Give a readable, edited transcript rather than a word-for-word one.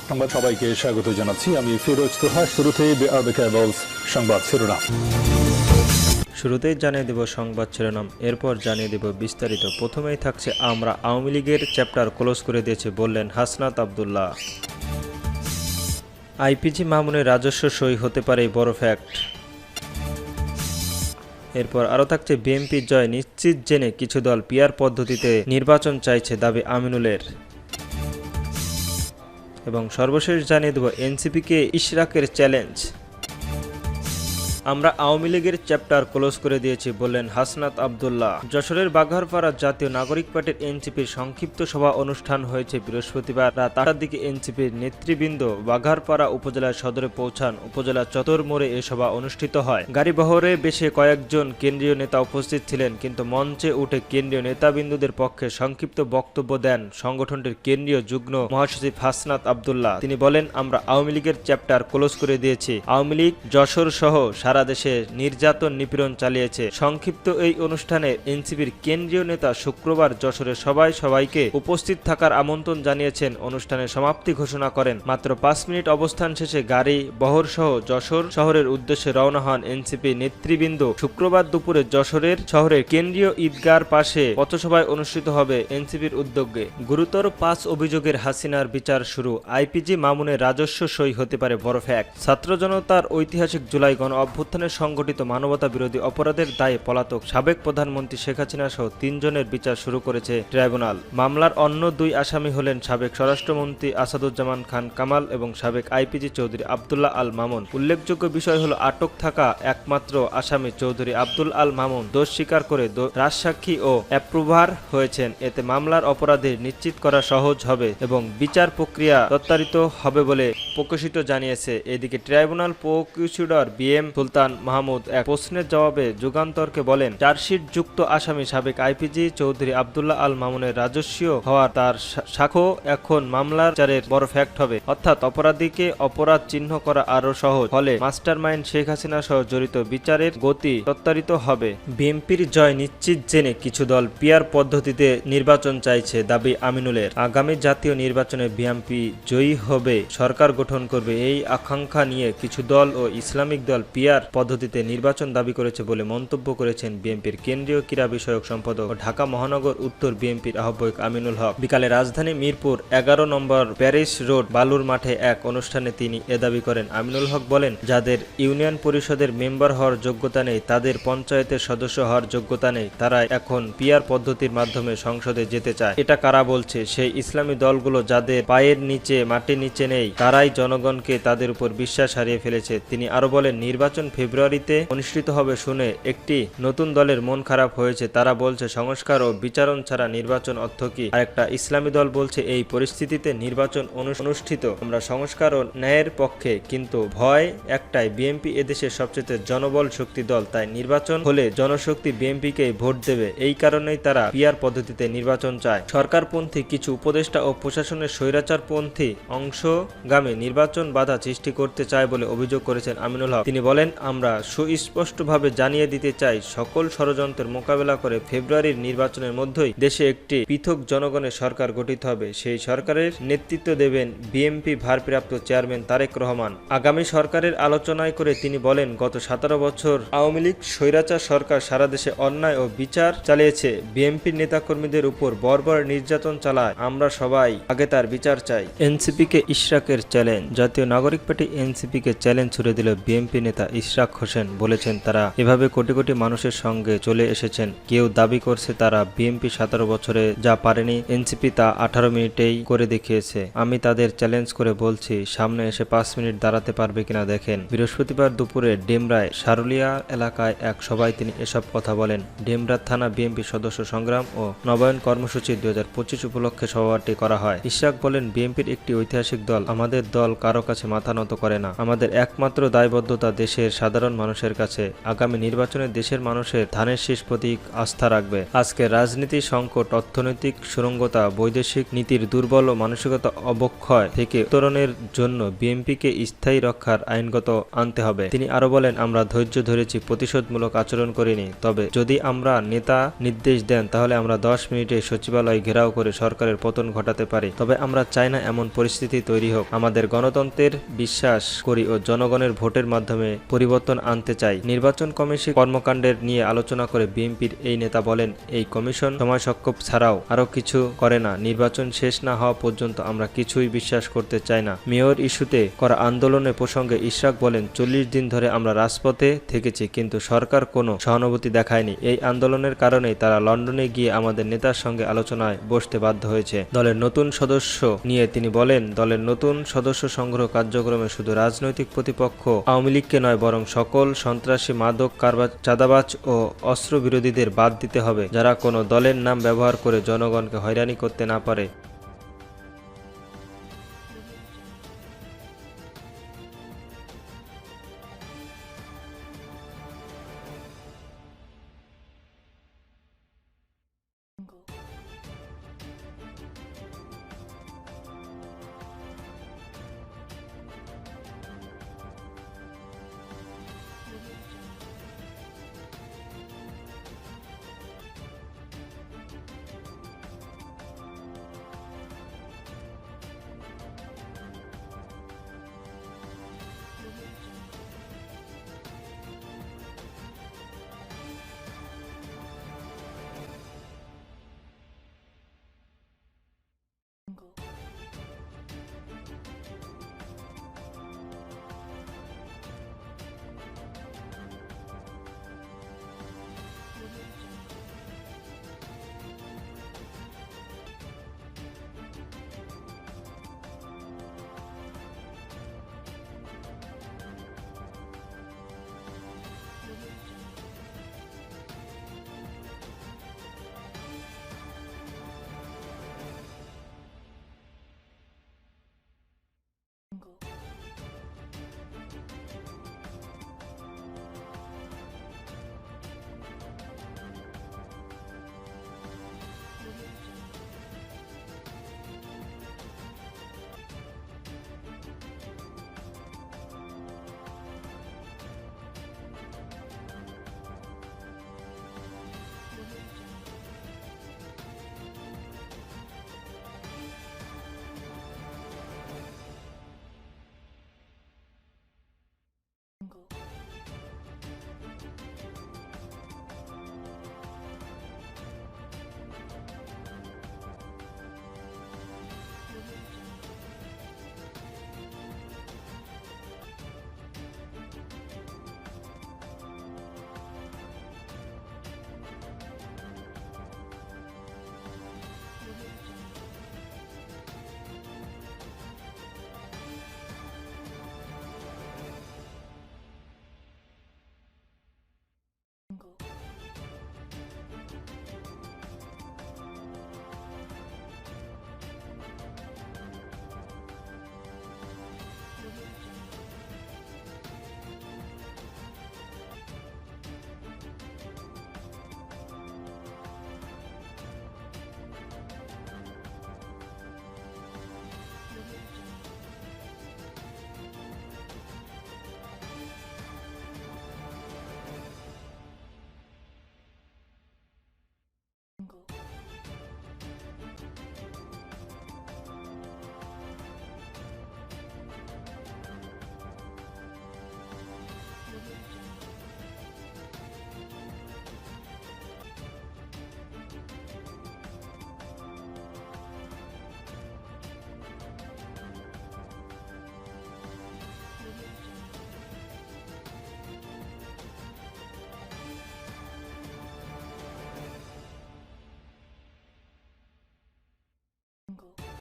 সংবাদ সবাইকে স্বাগত জানাচ্ছি। আমি ফিরোজ তোহা। শুরুতেই সংবাদ শিরোনাম। শুরুতেই জানিয়ে দেব সংবাদ শিরোনাম, এরপর জানিয়ে দেব বিস্তারিত। প্রথমেই থাকছে আমরা আওয়ামী লীগের চ্যাপ্টার ক্লোজ করে দিয়েছি বললেন হাসনাত আব্দুল্লাহ। আইপিজি মামুনের রাজস্ব সই হতে পারে বড় ফ্যাক্ট। এরপর আরও থাকছে বিএনপির জয় নিশ্চিত জেনে কিছু দল পিআর পদ্ধতিতে নির্বাচন চাইছে, দাবি আমিনুলের। এবং সর্বশেষ জানিয়ে দেব এনসিপিকে ইশরাকের চ্যালেঞ্জ। আমরা আওয়ামী লীগের চ্যাপ্টার ক্লোজ করে দিয়েছি বললেন হাসনাত আব্দুল্লাহ। যশোরের বাঘারপাড়া জাতীয় নাগরিক পার্টির এনসিপির সংক্ষিপ্ত সভা অনুষ্ঠান হয়েছে বৃহস্পতিবার রাত 8টার দিকে। এনসিপির নেতৃবৃন্দ বাঘারপাড়া উপজেলার সদরে পৌঁছান। উপজেলা চত্বর মোড়ে এ সভা অনুষ্ঠিত হয়। গাড়িবহরে বেশে কয়েকজন কেন্দ্রীয় নেতা উপস্থিত ছিলেন, কিন্তু মঞ্চে উঠে কেন্দ্রীয় নেতাবৃন্দদের পক্ষে সংক্ষিপ্ত বক্তব্য দেন সংগঠনটির কেন্দ্রীয় যুগ্ম মহাসচিব হাসনাত আব্দুল্লাহ। তিনি বলেন, আমরা আওয়ামী লীগের চ্যাপ্টার ক্লোজ করে দিয়েছি। আওয়ামী লীগ যশোর সহ সারা দেশে নির্যাতন নিপীড়ন চালিয়েছে। সংক্ষিপ্ত এই অনুষ্ঠানে এনসিপির কেন্দ্রীয় নেতা শুক্রবার যশোরে সবাইকে উপস্থিত থাকার আমন্ত্রণ জানিয়েছেন। অনুষ্ঠানের সমাপ্তি ঘোষণা করেন। মাত্র 5 মিনিট অবস্থান শেষে গাড়ি বহর সহ যশোর শহরের উদ্দেশ্যে রওনা হন এনসিপি নেতৃবৃন্দ। শুক্রবার দুপুরে যশোরের শহরের কেন্দ্রীয় ঈদগার পাশে পথসভায় অনুষ্ঠিত হবে এনসিপির উদ্যোগে। গুরুতর 5 অভিযোগের হাসিনার বিচার শুরু। আইপিজি মামুনের রাজস্ব সই হতে পারে বড় ফ্যাক্ট। ছাত্র জনতার ঐতিহাসিক জুলাই গণ অভ্যুত্থানের সংগঠিত মানবতা বিরোধী অপরাধের দায়ে পলাতক সাবেক প্রধানমন্ত্রী শেখ হাসিনা সহ 3 জনের বিচার শুরু করেছে ট্রাইব্যুনাল। মামলার অন্য 2 আসামি হলেন সাবেক স্বরাষ্ট্রমন্ত্রী আসাদুজ্জামান খান কামাল এবং সাবেক আইপিজি চৌধুরী আব্দুল্লাহ আল মামুন। উল্লেখযোগ্য বিষয় হলো আটক থাকা একমাত্র আসামি চৌধুরী আব্দুল আল মামুন দোষ স্বীকার করে রাজসাক্ষী ও অ্যাপ্রুভার হয়েছেন। এতে মামলার অপরাধী নিশ্চিত করা সহজ হবে এবং বিচার প্রক্রিয়া তত্ত্বারিত হবে বলে প্রকাশিত জানিয়েছে। এদিকে ট্রাইব্যুনাল প্রকিউশনার বিএম সুলতান মাহমুদ এক প্রশ্নের জবাবে যুগান্তরকে বলেন, চার্জশিট যুক্ত আসামি সাবেক আইপিজি চৌধুরী আব্দুল্লাহ আল মামুনের রাজস্বীয় হওয়ার তার সাক্ষ্য এখন মামলার বিচারের বড় ফ্যাক্ট হবে। অর্থাৎ অপরাধীকে অপরাধ চিহ্ন করা আরো সহজ হলে মাস্টারমাইন্ড শেখ হাসিনা সহ জড়িত বিচারের গতি তত্ত্বারিত হবে। বিএনপির জয় নিশ্চিত জেনে কিছু দল পিআর পদ্ধতিতে নির্বাচন চাইছে, দাবি আমিনুলের। আগামী জাতীয় নির্বাচনে বিএনপি জয়ী হবে, সরকার গঠন করবে, এই আকাঙ্ক্ষা নিয়ে কিছু দল ও ইসলামিক দল পিআর পদ্ধতিতে নির্বাচন দাবি করেছে বলে মন্তব্য করেছেন বিএনপির কেন্দ্রীয় ক্রীড়া বিষয়ক সম্পাদক ও ঢাকা মহানগর উত্তর বিএনপির আহ্বায়ক আমিনুল হক। বিকালে রাজধানী মিরপুর 11 নম্বর প্যারিস রোড বালুর মাঠে এক অনুষ্ঠানে তিনি এ দাবি করেন। আমিনুল হক বলেন, যাদের ইউনিয়ন পরিষদের মেম্বার হওয়ার যোগ্যতা নেই, তাদের পঞ্চায়েতের সদস্য হওয়ার যোগ্যতা নেই, তারা এখন পিআর পদ্ধতির মাধ্যমে সংসদে যেতে চায়। এটা কারা বলছে? সেই ইসলামী দলগুলো যাদের পায়ের নিচে মাটির নিচে নেই, তারাই জনগণকে তাদের উপর বিশ্বাস হারিয়ে ফেলেছে। তিনি আরো বলেন, নির্বাচন ফেব্রুয়ারিতে অনুষ্ঠিত হবে শুনে একটি নতুন দলের মন খারাপ হয়েছে। তারা বলছে সংস্কার ও বিচারণ ছাড়া নির্বাচন অর্থ কি? আরেকটা ইসলামী দল বলছে, এই পরিস্থিতিতে নির্বাচন অনুষ্ঠিত, আমরা সংস্কার ও ন্যায়ের পক্ষে, কিন্তু ভয় একটাই, বিএনপি এদেশের সবচেয়ে জনবল শক্তি দল, তাই নির্বাচন হলে জনশক্তি বিএনপিকে ভোট দেবে। এই কারণেই তারা পিআর পদ্ধতিতে নির্বাচন চায়। সরকারপন্থী কিছু উপদেষ্টা ও প্রশাসনের স্বৈরাচারপন্থী অংশগামী নির্বাচন বাধা সৃষ্টি করতে চায় বলে অভিযোগ করেছেন আমিনুল হক। তিনি বলেন, আমরা সুস্পষ্টভাবে জানিয়ে দিতে চাই, সকল ষড়যন্ত্রের মোকাবেলা করে ফেব্রুয়ারির নির্বাচনের মধ্যেই দেশে একটি পৃথক জনগণের সরকার গঠিত হবে। সেই সরকারের নেতৃত্ব দেবেন বিএনপি ভারপ্রাপ্ত চেয়ারম্যান তারেক রহমান। আগামী সরকারের আলোচনায় করে তিনি বলেন, গত 17 বছর আওয়ামী লীগ স্বৈরাচার সরকার সারা দেশে অন্যায় ও বিচার চালিয়েছে, বিএনপির নেতাকর্মীদের উপর বর্বর নির্যাতন চালায়, আমরা সবাই আগে তার বিচার চাই। এনসিপিকে ইশরাকের চ্যালেঞ্জ। জাতীয় নাগরিক পার্টি এনসিপিকে চ্যালেঞ্জ ছুড়ে দিল বিএনপি নেতা ইশরাক হোসেন। বলেছেন, তারা এভাবে কোটি কোটি মানুষের সঙ্গে চলে এসেছেন। কেউ দাবি করছে তারা বিএনপি 17 বছরে যা পারেনি এনসিপি তা 18 মিনিটেই করে দেখিয়েছে। আমি তাদের চ্যালেঞ্জ করে বলছি, সামনে এসে 5 মিনিট দাঁড়াতে পারবে কিনা দেখেন। বৃহস্পতিবার দুপুরে ডেমরায় সারুলিয়া এলাকায় এক সভায় তিনি এসব কথা বলেন। ডেমরা থানা বিএনপি সদস্য সংগ্রাম ও নবায়ন কর্মসূচি 2025 উপলক্ষে সভাটি করা হয়। ইশরাক বলেন, বিএনপির একটি ঐতিহাসিক দল, আমাদের দল কারো কাছে মাথা নত করে না। আমাদের একমাত্র দায়বদ্ধতা দেশের সাধারণ মানুষের কাছে। আগামী নির্বাচনে দেশের মানুষের ধানের শীষ প্রতীক আস্থা রাখবে। আজকে রাজনীতি সংকট, অর্থনৈতিক সুরঙ্গতা, বৈদেশিক নীতির দুর্বল ও মানসিকতা অবক্ষয় থেকে উত্তরণের জন্য বিএনপিকে স্থায়ী রক্ষার আইনগত আনতে হবে। তিনি আরো বলেন, আমরা ধৈর্য ধরেছি, প্রতিশোধমূলক আচরণ করিনি। তবে যদি আমরা নেতা নির্দেশ দেন তাহলে আমরা 10 মিনিটে সচিবালয় ঘেরাও করে সরকারের পতন ঘটাতে পারি। তবে আমরা চাই না এমন পরিস্থিতি তৈরি হোক। আমাদের গণতন্ত্রের বিশ্বাস করি ও জনগণের ভোটের মাধ্যমে পরিবর্তন আনতে চাই। নির্বাচন কমিশন কর্মকাণ্ডের নিয়ে আলোচনা করে বিএনপির এই নেতা বলেন, এই কমিশন সময় সংক্ষেপ ছাড়াও আরো কিছু করে না। নির্বাচন শেষ না হওয়া পর্যন্ত আমরা কিছুই বিশ্বাস করতে চাই না। মেয়র ইস্যুতে করা আন্দোলনের প্রসঙ্গে ইশরাক বলেন, 40 দিন ধরে আমরা রাজপথে থেকেছি, কিন্তু সরকার কোনো সহানুভূতি দেখায়নি। এই আন্দোলনের কারণেই তারা লন্ডনে গিয়ে আমাদের নেতার সঙ্গে আলোচনায় বসতে বাধ্য হয়েছে। দলের নতুন সদস্য নিয়ে তিনি বলেন, দলের নতুন সদস্য সংগ্রহ কার্যক্রমে শুধু রাজনৈতিক প্রতিপক্ষ আওয়ামী লীগকে নয়, বরং সকল সন্ত্রাসী, মাদক কারবার, চাঁদাবাজ ও অস্ত্র বিরোধীদের বাদ দিতে হবে, যারা কোনো দলের নাম ব্যবহার করে জনগণকে হয়রানি করতে না পারে।